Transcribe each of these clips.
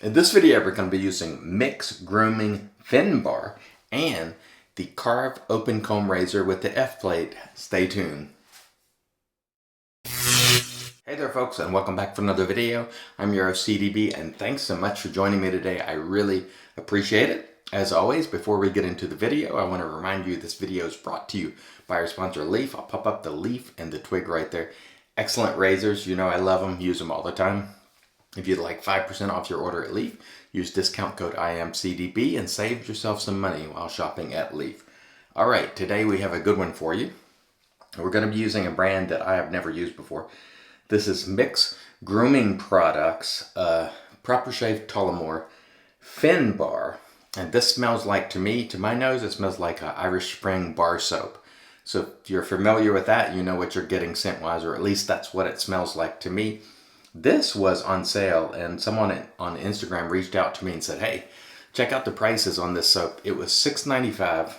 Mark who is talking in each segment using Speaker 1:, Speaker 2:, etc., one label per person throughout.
Speaker 1: In this video, we're going to be using Mick's Grooming Finbar and the Karve open comb razor with the F plate. Stay tuned. Hey there folks, and welcome back for another video. I'm your CDB, and thanks so much for joining me today. I really appreciate it. As always, before we get into the video, I want to remind you this video is brought to you by our sponsor Leaf. I'll pop up the leaf and the twig right there. Excellent razors. You know I love them, use them all the time. If you'd like 5% off your order at Leaf, use discount code IAMCDB and save yourself some money while shopping at Leaf. All right, today we have a good one for you. We're going to be using a brand that I have never used before. This is Mick's Grooming Products Proper Shave Tullamore Finbar. And this smells like, to me, to my nose, it smells like Irish Spring bar soap. So if you're familiar with that, you know what you're getting scent-wise, or at least that's what it smells like to me. This was on sale, and someone on Instagram reached out to me and said, hey, check out the prices on this soap. It was $6.95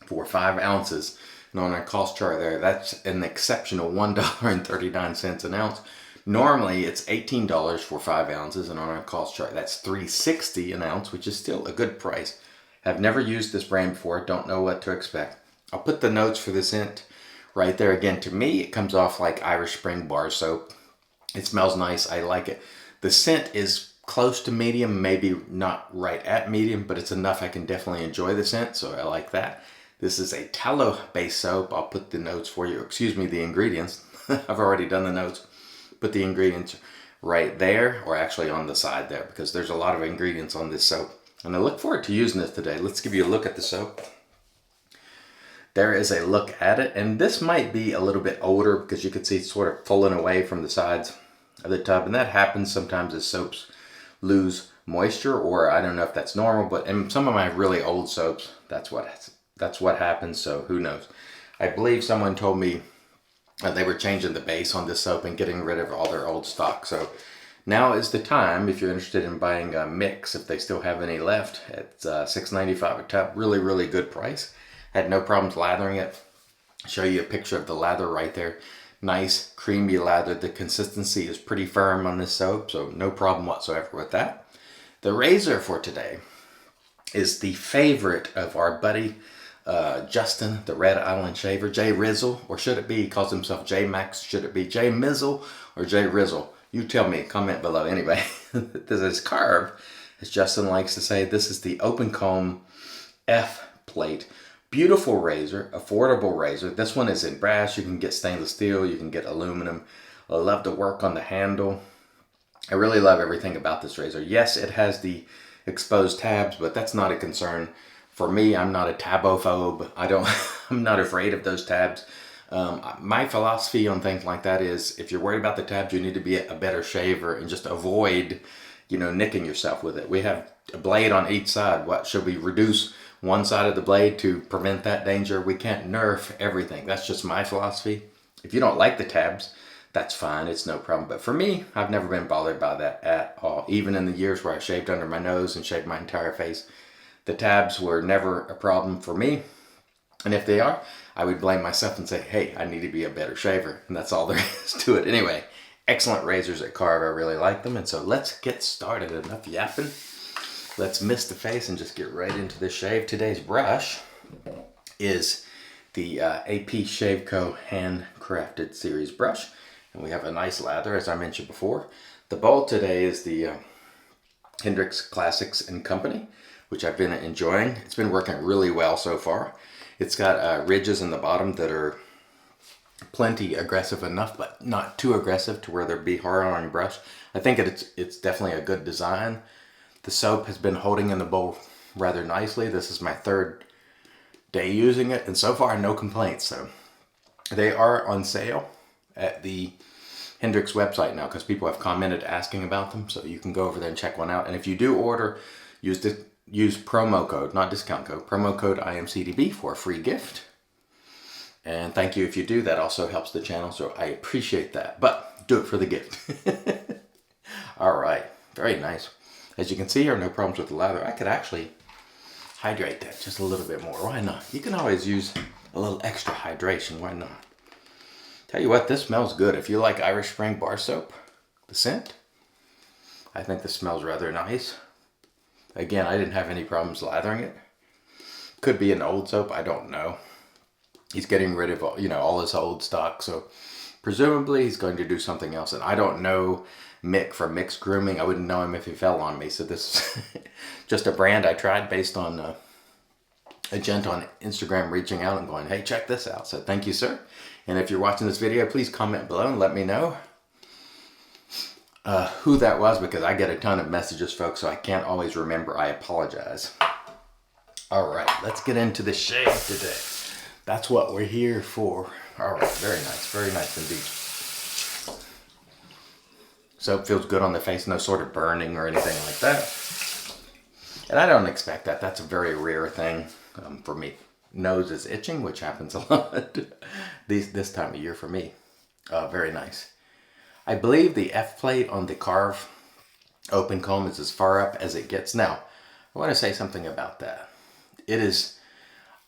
Speaker 1: for 5 ounces. And on our cost chart there, that's an exceptional $1.39 an ounce. Normally, it's $18 for 5 ounces, and on our cost chart, that's $3.60 an ounce, which is still a good price. I've never used this brand before, don't know what to expect. I'll put the notes for the scent right there. Again, to me, it comes off like Irish Spring bar soap. It smells nice. I like it. The scent is close to medium, maybe not right at medium, but it's enough I can definitely enjoy the scent, so I like that. This is a tallow-based soap. I'll put the notes for you. Excuse me, the ingredients. I've already done the notes. Put the ingredients right there, or actually on the side there, because there's a lot of ingredients on this soap. And I look forward to using this today. Let's give you a look at the soap. There is a look at it, and this might be a little bit older because you can see it's sort of pulling away from the sides of the tub, and that happens sometimes as soaps lose moisture, or I don't know if that's normal, but in some of my really old soaps, that's what happens, so who knows. I believe someone told me they were changing the base on this soap and getting rid of all their old stock, so now is the time if you're interested in buying Mick's, if they still have any left. It's $6.95 a tub, really, really good price. Had no problems lathering it. Show you a picture of the lather right there. Nice creamy lather. The consistency is pretty firm on this soap, so no problem whatsoever with that. The razor for today is the favorite of our buddy Justin, the Red Island shaver, J Rizzle, or should it be, he calls himself J Max, should it be J Mizzle or J Rizzle? You tell me, comment below. Anyway, this is Karve, as Justin likes to say. This is the open comb F plate. Beautiful razor, affordable razor. This one is in brass. You can get stainless steel, you can get aluminum. I love the work on the handle. I really love everything about this razor. Yes, it has the exposed tabs, but that's not a concern. For me, I'm not a tabophobe. I'm not afraid of those tabs. My philosophy on things like that is, if you're worried about the tabs, you need to be a better shaver and just avoid, nicking yourself with it. We have a blade on each side. What, should we reduce one side of the blade to prevent that danger? We can't nerf everything. That's just my philosophy. If you don't like the tabs, that's fine. It's no problem. But for me, I've never been bothered by that at all. Even in the years where I shaved under my nose and shaved my entire face, the tabs were never a problem for me. And if they are, I would blame myself and say, hey, I need to be a better shaver. And that's all there is to it. Anyway, excellent razors at Karve. I really like them. And so let's get started. Enough yapping. Let's mist the face and just get right into the shave. Today's brush is the APShaveco handcrafted series brush. And we have a nice lather, as I mentioned before. The bowl today is the Hendrix Classics & Company, which I've been enjoying. It's been working really well so far. It's got ridges in the bottom that are plenty aggressive enough, but not too aggressive to where they'd be hard on your brush. I think it's definitely a good design. The soap has been holding in the bowl rather nicely. This is my 3rd day using it, and so far no complaints. So they are on sale at the Hendrix website now, because people have commented asking about them, so you can go over there and check one out. And if you do order, use promo code, not discount code, promo code IAMCDB for a free gift. And thank you if you do. That also helps the channel, so I appreciate that. But do it for the gift. All right, very nice. As you can see here, no problems with the lather. I could actually hydrate that just a little bit more. Why not? You can always use a little extra hydration. Why not? Tell you what, this smells good. If you like Irish Spring bar soap, the scent, I think this smells rather nice. Again, I didn't have any problems lathering it. Could be an old soap, I don't know. He's getting rid of, all his old stock, so presumably he's going to do something else. And I don't know Mick from Mick's Grooming. I wouldn't know him if he fell on me. So this is just a brand I tried based on a gent on Instagram reaching out and going, hey, check this out. So thank you, sir. And if you're watching this video, please comment below and let me know who that was, because I get a ton of messages, folks, so I can't always remember. I apologize. All right, let's get into the shave today. That's what we're here for. All right, very nice indeed. Soap feels good on the face, no sort of burning or anything like that. And I don't expect that. That's a very rare thing for me. Nose is itching, which happens a lot this time of year for me. Very nice. I believe the F plate on the Karve open comb is as far up as it gets. Now, I want to say something about that.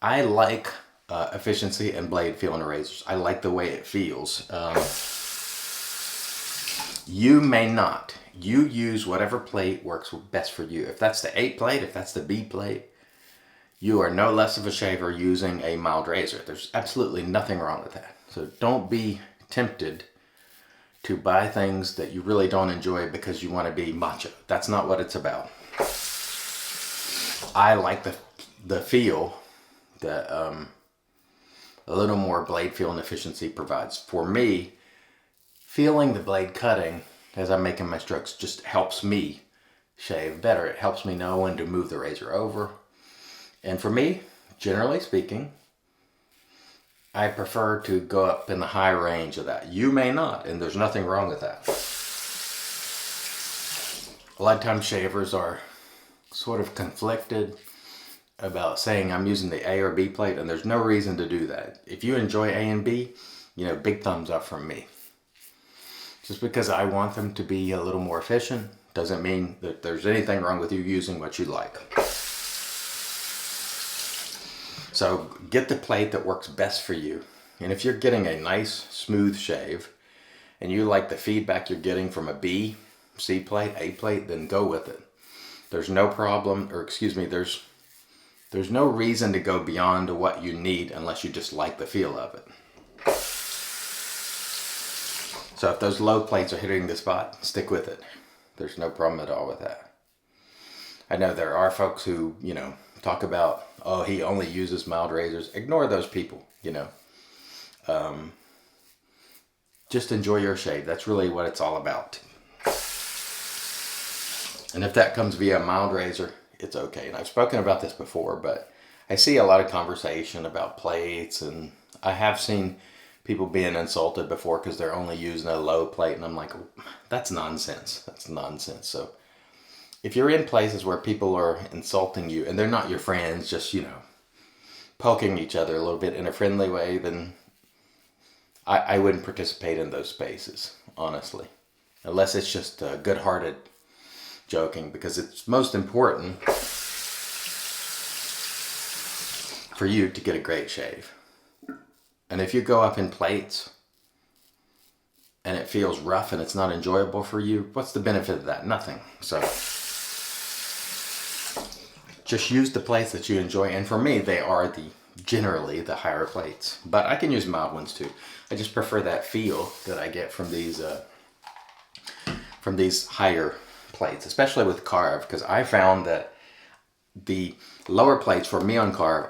Speaker 1: I like efficiency and blade feel in razors. I like the way it feels. You may not. You use whatever plate works best for you. If that's the A plate, if that's the B plate, you are no less of a shaver using a mild razor. There's absolutely nothing wrong with that. So don't be tempted to buy things that you really don't enjoy because you want to be macho. That's not what it's about. I like the feel that a little more blade feel and efficiency provides. For me, feeling the blade cutting as I'm making my strokes just helps me shave better. It helps me know when to move the razor over. And for me, generally speaking, I prefer to go up in the high range of that. You may not, and there's nothing wrong with that. A lot of times shavers are sort of conflicted about saying I'm using the A or B plate, and there's no reason to do that. If you enjoy A and B, big thumbs up from me. Just because I want them to be a little more efficient doesn't mean that there's anything wrong with you using what you like. So get the plate that works best for you. And if you're getting a nice smooth shave and you like the feedback you're getting from a B, C plate, A plate, then go with it. There's no problem, or excuse me, there's no reason to go beyond what you need unless you just like the feel of it. So if those low plates are hitting the spot, stick with it. There's no problem at all with that. I know there are folks who, talk about, oh, he only uses mild razors. Ignore those people, Just enjoy your shave. That's really what it's all about. And if that comes via a mild razor, it's okay. And I've spoken about this before, but I see a lot of conversation about plates, and I have seen people being insulted before because they're only using a low plate, and I'm like, that's nonsense. That's nonsense. So if you're in places where people are insulting you and they're not your friends, just, poking each other a little bit in a friendly way, then I wouldn't participate in those spaces, honestly. Unless it's just good-hearted joking, because it's most important for you to get a great shave. And if you go up in plates and it feels rough and it's not enjoyable for you, what's the benefit of that? Nothing. So just use the plates that you enjoy. And for me, they are generally the higher plates, but I can use mild ones too. I just prefer that feel that I get from these higher plates, especially with Karve, because I found that the lower plates for me on Karve,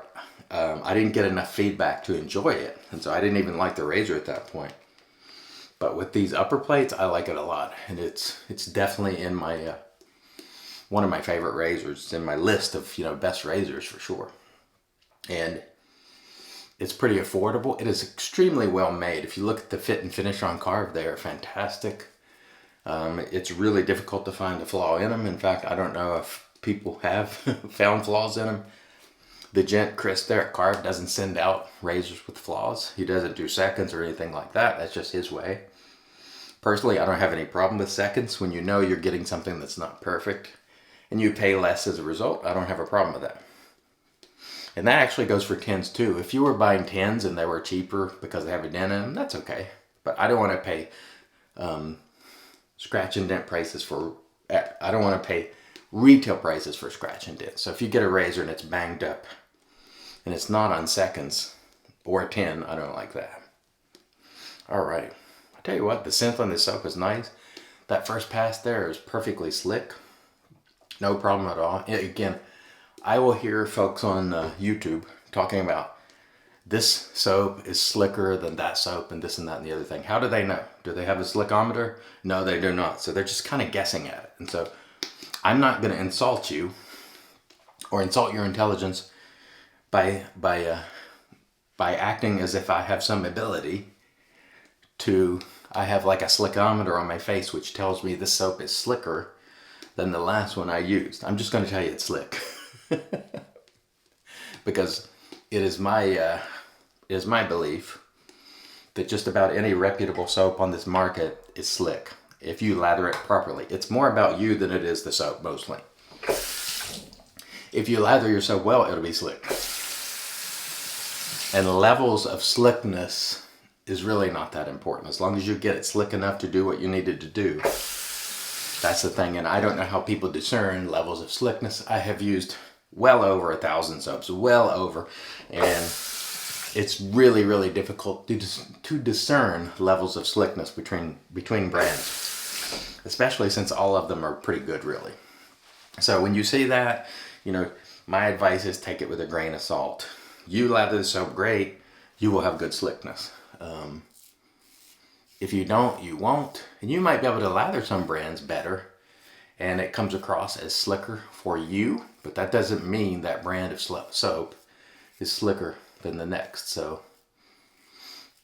Speaker 1: I didn't get enough feedback to enjoy it, and so I didn't even like the razor at that point. But with these upper plates, I like it a lot, and it's definitely in my one of my favorite razors. It's in my list of best razors for sure, and it's pretty affordable. It is extremely well made. If you look at the fit and finish on Karve, they are fantastic. It's really difficult to find a flaw in them. In fact, I don't know if people have found flaws in them. The gent, Chris there at Karve, doesn't send out razors with flaws. He doesn't do seconds or anything like that. That's just his way. Personally, I don't have any problem with seconds. When you know you're getting something that's not perfect and you pay less as a result, I don't have a problem with that. And that actually goes for 10s too. If you were buying 10s and they were cheaper because they have a dent in them, that's okay. But I don't want to pay scratch and dent prices for I don't want to pay retail prices for scratch and dent. So if you get a razor and it's banged up and it's not on seconds or 10, I don't like that. All right, I tell you what, the scent on this soap is nice. That first pass there is perfectly slick. No problem at all. Again, I will hear folks on YouTube talking about this soap is slicker than that soap and this and that and the other thing. How do they know? Do they have a slickometer? No, they do not. So they're just kind of guessing at it. And so I'm not going to insult you or insult your intelligence by acting as if I have some ability to, I have like a slickometer on my face which tells me this soap is slicker than the last one I used. I'm just going to tell you it's slick. Because it is my belief that just about any reputable soap on this market is slick if you lather it properly. It's more about you than it is the soap, mostly. If you lather your soap well, it'll be slick. And levels of slickness is really not that important. As long as you get it slick enough to do what you needed to do, that's the thing. And I don't know how people discern levels of slickness. I have used well over 1,000 soaps, well over, and it's really, really difficult to discern levels of slickness between brands, especially since all of them are pretty good, really. So when you see that, you know, my advice is take it with a grain of salt. You lather the soap great, you will have good slickness. If you don't, you won't. And you might be able to lather some brands better and it comes across as slicker for you, but that doesn't mean that brand of soap is slicker than the next. So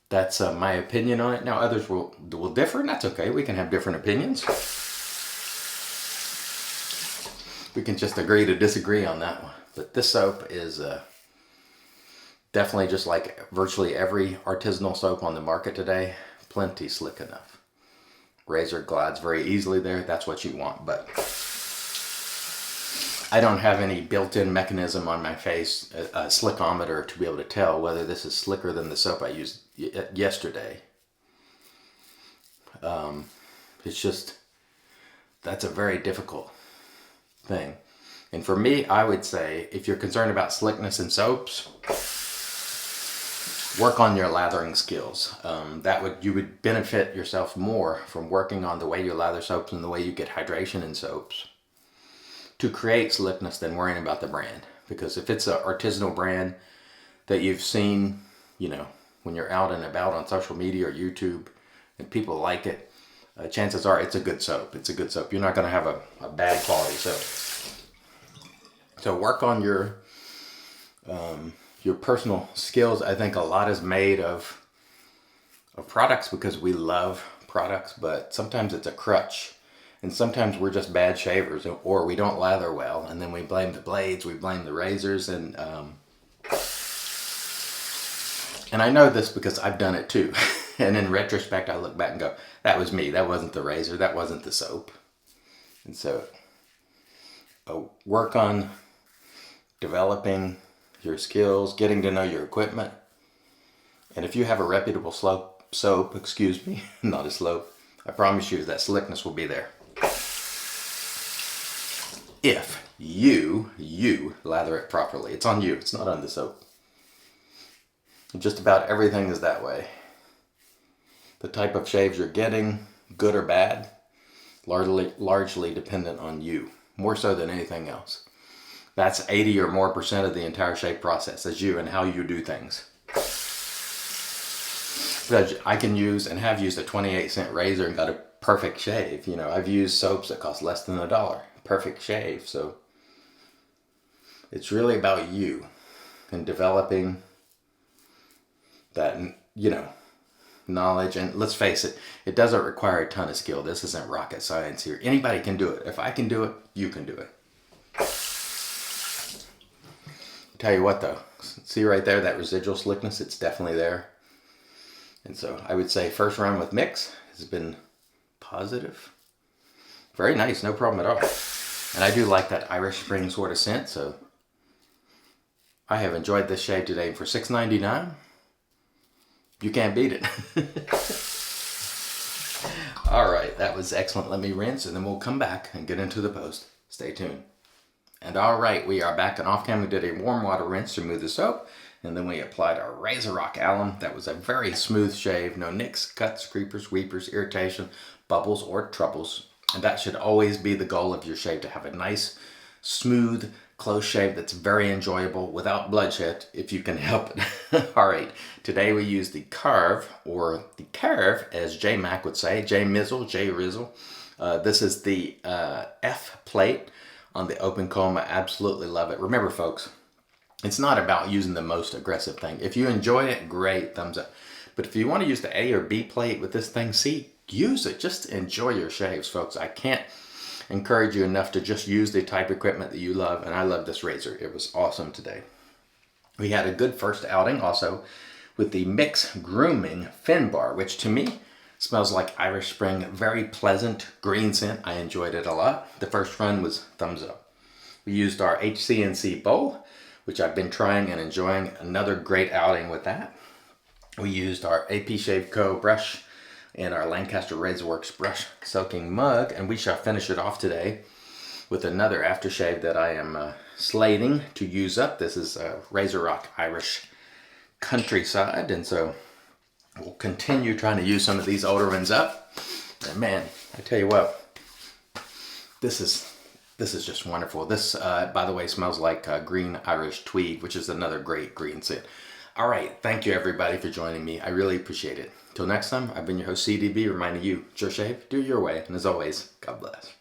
Speaker 1: that's my opinion on it. Now others will differ, and that's okay. We can have different opinions. We can just agree to disagree on that one. But this soap is definitely, just like virtually every artisanal soap on the market today, plenty slick enough. Razor glides very easily there. That's what you want. But I don't have any built-in mechanism on my face, a slickometer, to be able to tell whether this is slicker than the soap I used yesterday. It's just, that's a very difficult thing. And for me, I would say, if you're concerned about slickness in soaps, work on your lathering skills. You would benefit yourself more from working on the way you lather soaps and the way you get hydration in soaps to create slickness than worrying about the brand. Because if it's an artisanal brand that you've seen, you know, when you're out and about on social media or YouTube and people like it, chances are it's a good soap. It's a good soap. You're not going to have a bad quality soap. So work on your personal skills. I think a lot is made of products because we love products, but sometimes it's a crutch. And sometimes we're just bad shavers, or we don't lather well, and then we blame the blades, we blame the razors, and I know this because I've done it too. And in retrospect, I look back and go, that was me, that wasn't the razor, that wasn't the soap. And so work on developing your skills, getting to know your equipment. And if you have a reputable soap, excuse me, not a slope, I promise you that slickness will be there. If you lather it properly. It's on you, it's not on the soap. Just about everything is that way. The type of shaves you're getting, good or bad, largely dependent on you, more so than anything else. That's 80 or more % of the entire shave process, is you and how you do things. But I can use and have used a 28-cent razor and got a perfect shave. You know, I've used soaps that cost less than $1. Perfect shave. So it's really about you and developing that, you know, knowledge. And let's face it, it doesn't require a ton of skill. This isn't rocket science here. Anybody can do it. If I can do it, you can do it. Tell you what though, see right there, that residual slickness, it's definitely there. And so I would say first run with Mick has been positive. Very nice, no problem at all. And I do like that Irish Spring sort of scent, so I have enjoyed this shave today. For $6.99, you can't beat it. All right, right, that was excellent. Let me rinse and then we'll come back and get into the post. Stay tuned. And all right, we are back, and off camera we did a warm water rinse to remove the soap, and then we applied our RazoRock alum. That was a very smooth shave, no nicks, cuts, creepers, weepers, irritation, bubbles, or troubles. And that should always be the goal of your shave, to have a nice, smooth, close shave that's very enjoyable without bloodshed, if you can help it. All right, today we use the Karve, or the Karve, as J Mac would say, J Mizzle, J Rizzle. This is the F plate on the open comb. I absolutely love it. Remember, folks, it's not about using the most aggressive thing. If you enjoy it, great, thumbs up. But if you want to use the A or B plate with this thing, see, use it. Just enjoy your shaves, folks. I can't encourage you enough to just use the type of equipment that you love, and I love this razor. It was awesome today. We had a good first outing also with the Mick Grooming Finbar, which to me smells like Irish Spring. Very pleasant green scent. I enjoyed it a lot. The first run was thumbs up. We used our HCNC bowl, which I've been trying and enjoying. Another great outing with that. We used our APShaveco brush and our Lancaster RazoRworks brush soaking mug, and we shall finish it off today with another aftershave that I am slating to use up. This is RazoRock Irish Countryside, and so we'll continue trying to use some of these older ones up. And man, I tell you what, this is just wonderful. This, by the way, smells like green Irish tweed, which is another great green scent. All right, thank you everybody for joining me. I really appreciate it. Till next time, I've been your host CDB, reminding you, it's your shave, do it your way, and as always, God bless.